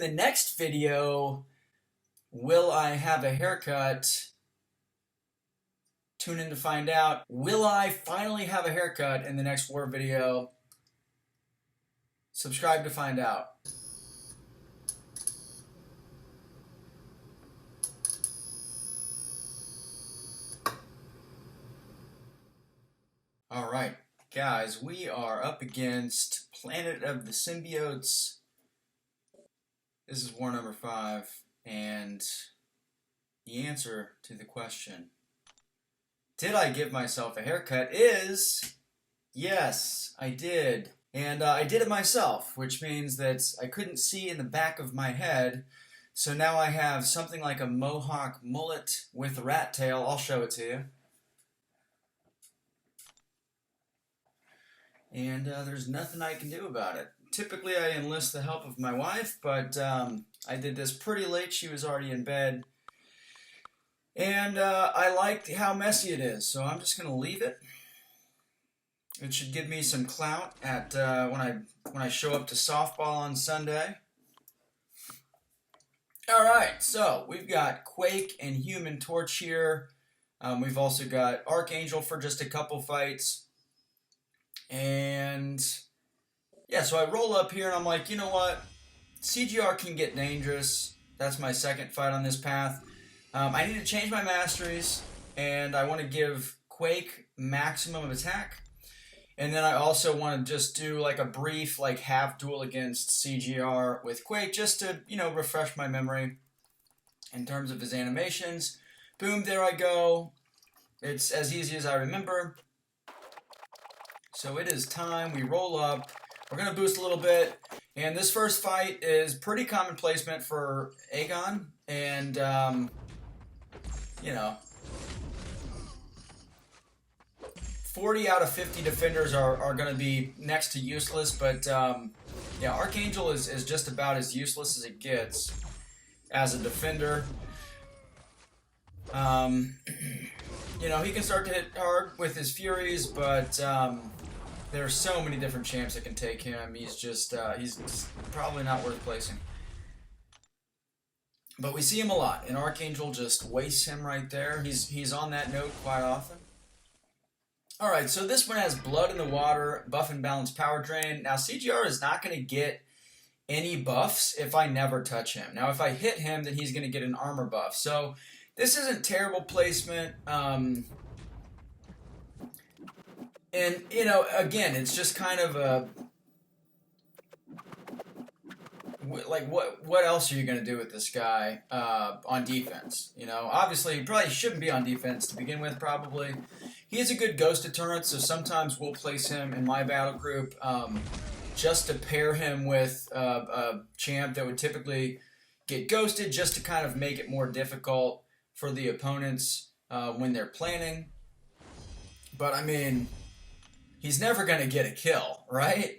the next video, will I have a haircut? Tune in to find out. Will I finally have a haircut in the next war video? Subscribe to find out. Alright, guys, we are up against Planet of the Symbiotes. This is war number 5, and the answer to the question, did I give myself a haircut, is yes, I did. And I did it myself, which means that I couldn't see in the back of my head, so now I have something like a mohawk mullet with a rat tail. I'll show it to you. And there's nothing I can do about it. Typically I enlist the help of my wife, but I did this pretty late. She was already in bed. And I liked how messy it is, so I'm just going to leave it. It should give me some clout at when I show up to softball on Sunday. Alright, so we've got Quake and Human Torch here. We've also got Archangel for just a couple fights. And yeah, so I roll up here and I'm like, you know what? CGR can get dangerous. That's my second fight on this path. I need to change my masteries, and I want to give Quake maximum attack. And then I also want to just do like a brief half duel against CGR with Quake just to, refresh my memory in terms of his animations. Boom, there I go. It's as easy as I remember. So it is time. We roll up. We're going to boost a little bit. And this first fight is pretty common placement for Aegon. And, 40 out of 50 defenders are going to be next to useless. But, yeah, Archangel is just about as useless as it gets as a defender. He can start to hit hard with his Furies, but there are so many different champs that can take him. He's just probably not worth placing. But we see him a lot, and Archangel just wastes him right there. He's on that note quite often. Alright, so this one has Blood in the Water, Buff and Balance Power Drain. Now, CGR is not going to get any buffs if I never touch him. Now, if I hit him, then he's going to get an armor buff. So, this isn't terrible placement. And, again, it's just kind of a... what else are you going to do with this guy on defense? Obviously, he probably shouldn't be on defense to begin with, probably. He is a good ghost deterrent, so sometimes we'll place him in my battle group just to pair him with a champ that would typically get ghosted, just to kind of make it more difficult for the opponents when they're planning. But, I mean, he's never going to get a kill, right?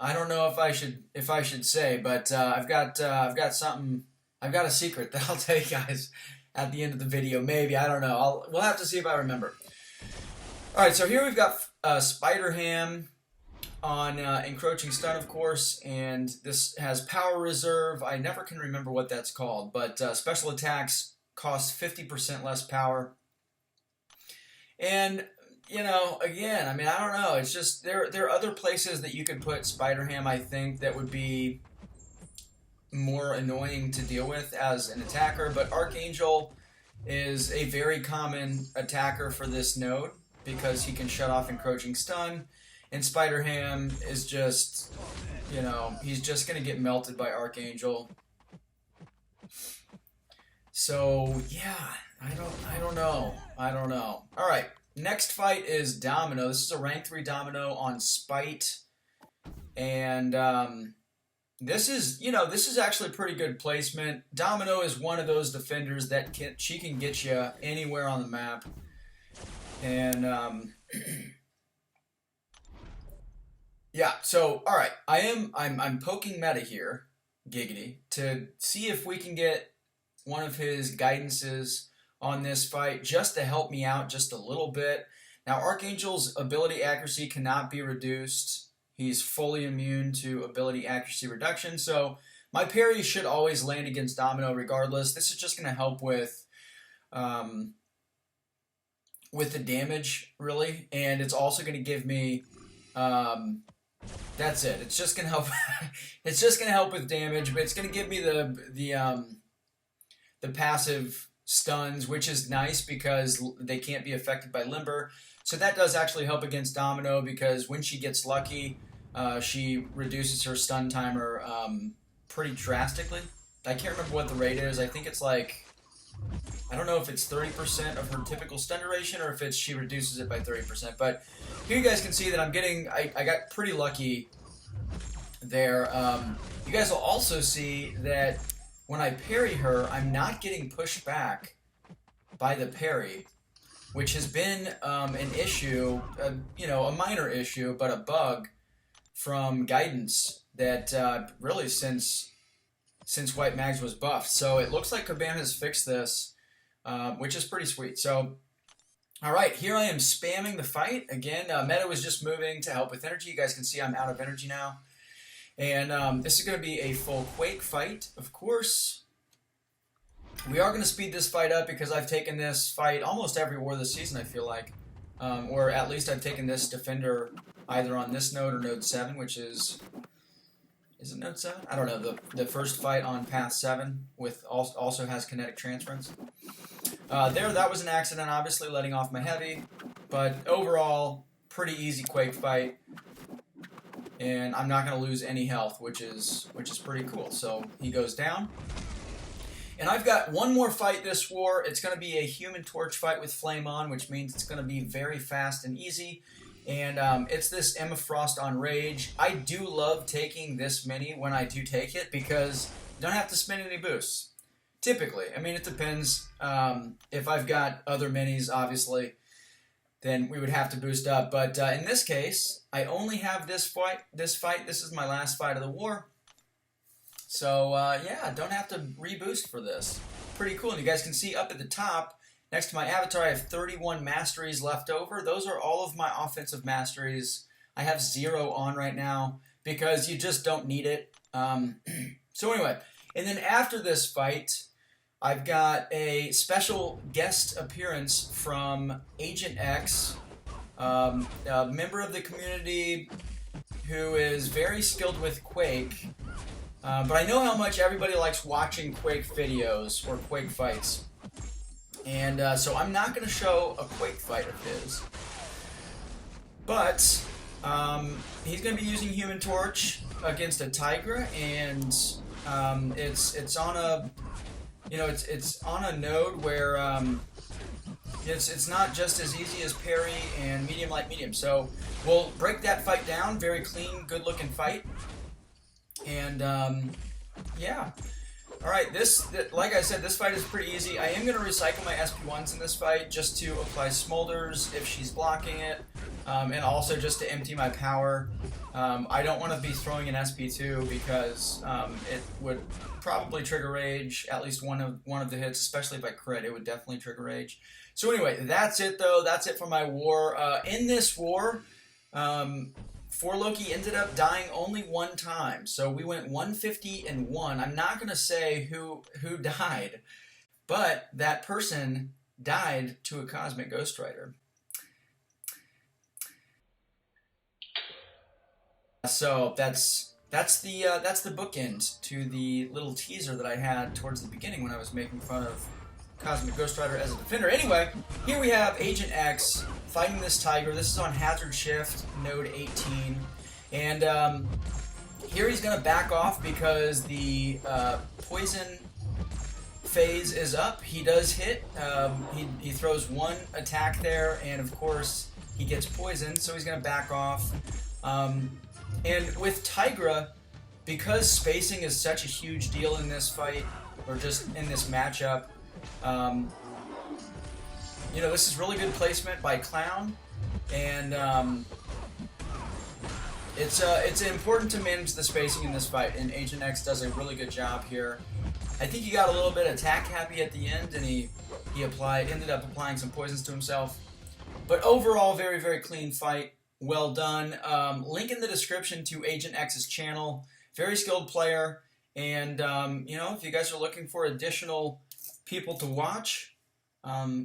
I don't know if I should say, but I've got a secret that I'll tell you guys at the end of the video. Maybe, I don't know. We'll have to see if I remember. All right, so here we've got Spider Ham on Encroaching Stun, of course, and this has Power Reserve. I never can remember what that's called, but special attacks cost 50% less power. And again, I mean, I don't know. It's just there are other places that you could put Spider-Ham, I think, that would be more annoying to deal with as an attacker. But Archangel is a very common attacker for this node because he can shut off Encroaching Stun. And Spider-Ham is just, he's just going to get melted by Archangel. So, yeah, I don't know. All right. Next fight is Domino. This is a rank 3 Domino on Spite. And this is actually pretty good placement. Domino is one of those defenders that she can get you anywhere on the map. And yeah, so all right, I'm poking meta here, Giggity, to see if we can get one of his guidances on this fight just to help me out just a little bit. Now, Archangel's ability accuracy cannot be reduced. He's fully immune to ability accuracy reduction, so my parry should always land against Domino regardless. This is just going to help with the damage, really, and it's also going to give me, that's it. It's just going to help. It's just going to help with damage, but it's going to give me the passive stuns, which is nice because they can't be affected by Limber. So that does actually help against Domino because when she gets lucky, she reduces her stun timer pretty drastically. I can't remember what the rate is. I think it's like, I don't know if it's 30% of her typical stun duration or if it's she reduces it by 30%. But here you guys can see that I'm getting, I got pretty lucky there. You guys will also see that when I parry her, I'm not getting pushed back by the parry, which has been an issue, you know, a minor issue, but a bug from guidance that really since White Mags was buffed. So it looks like Kabam has fixed this, which is pretty sweet. So, all right, here I am spamming the fight. Again, meta was just moving to help with energy. You guys can see I'm out of energy now. And this is going to be a full Quake fight, of course. We are going to speed this fight up because I've taken this fight almost every war this season, I feel like. Or at least I've taken this defender either on this node or node 7, which is it node 7? I don't know. The first fight on path 7 with also has kinetic transference. That was an accident, obviously, letting off my heavy. But overall, pretty easy Quake fight. And I'm not going to lose any health, which is pretty cool. So he goes down. And I've got one more fight this war. It's going to be a Human Torch fight with Flame On, which means it's going to be very fast and easy. And it's this Emma Frost on Rage. I do love taking this mini when I do take it because you don't have to spend any boosts. Typically. I mean, it depends. If I've got other minis, obviously, then we would have to boost up. But in this case, I only have this fight. This is my last fight of the war. So, yeah, don't have to reboost for this. Pretty cool. And you guys can see up at the top, next to my avatar, I have 31 masteries left over. Those are all of my offensive masteries. I have 0 on right now because you just don't need it. So anyway, and then after this fight, I've got a special guest appearance from Agent X, a member of the community who is very skilled with Quake. But I know how much everybody likes watching Quake videos or Quake fights. And so I'm not going to show a Quake fight of his. But he's going to be using Human Torch against a Tigra, and it's on a, you know, it's on a node where it's not just as easy as parry and medium light medium. So we'll break that fight down. Very clean, good looking fight. And yeah. Alright, like I said, this fight is pretty easy. I am going to recycle my SP1s in this fight just to apply Smolders if she's blocking it, and also just to empty my power. I don't want to be throwing an SP2 because it would probably trigger Rage, at least one of the hits, especially if I crit, it would definitely trigger Rage. So anyway, that's it though. That's it for my war. In this war, Loki ended up dying only one time, so we went 150-1. I'm not going to say who died, but that person died to a Cosmic Ghost Rider. So that's the bookend to the little teaser that I had towards the beginning when I was making fun of Cosmic Ghost Rider as a defender. Anyway, here we have Agent X fighting this Tiger. This is on Hazard Shift, node 18. And here he's going to back off because the poison phase is up. He does hit. He throws one attack there, and of course he gets poisoned, so he's going to back off. And with Tigra, because spacing is such a huge deal in this fight, or just in this matchup, you know, this is really good placement by Clown, and it's important to manage the spacing in this fight, and Agent X does a really good job here. I think he got a little bit attack happy at the end, and he ended up applying some poisons to himself. But overall, very, very clean fight. well done. Link in the description to Agent X's channel. Very skilled player. And, you know, if you guys are looking for additional people to watch,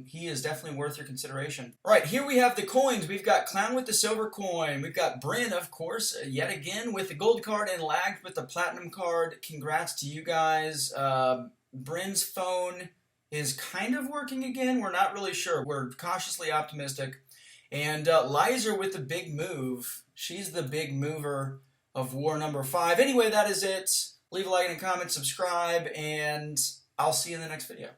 he is definitely worth your consideration. All right, here we have the coins. We've got Clown with the silver coin. We've got Bryn, of course, yet again with the gold card, and Lagged with the platinum card. Congrats to you guys. Bryn's phone is kind of working again. We're not really sure. We're cautiously optimistic. And Lizer with the big move. She's the big mover of war number 5. Anyway, that is it. Leave a like and a comment, subscribe, and I'll see you in the next video.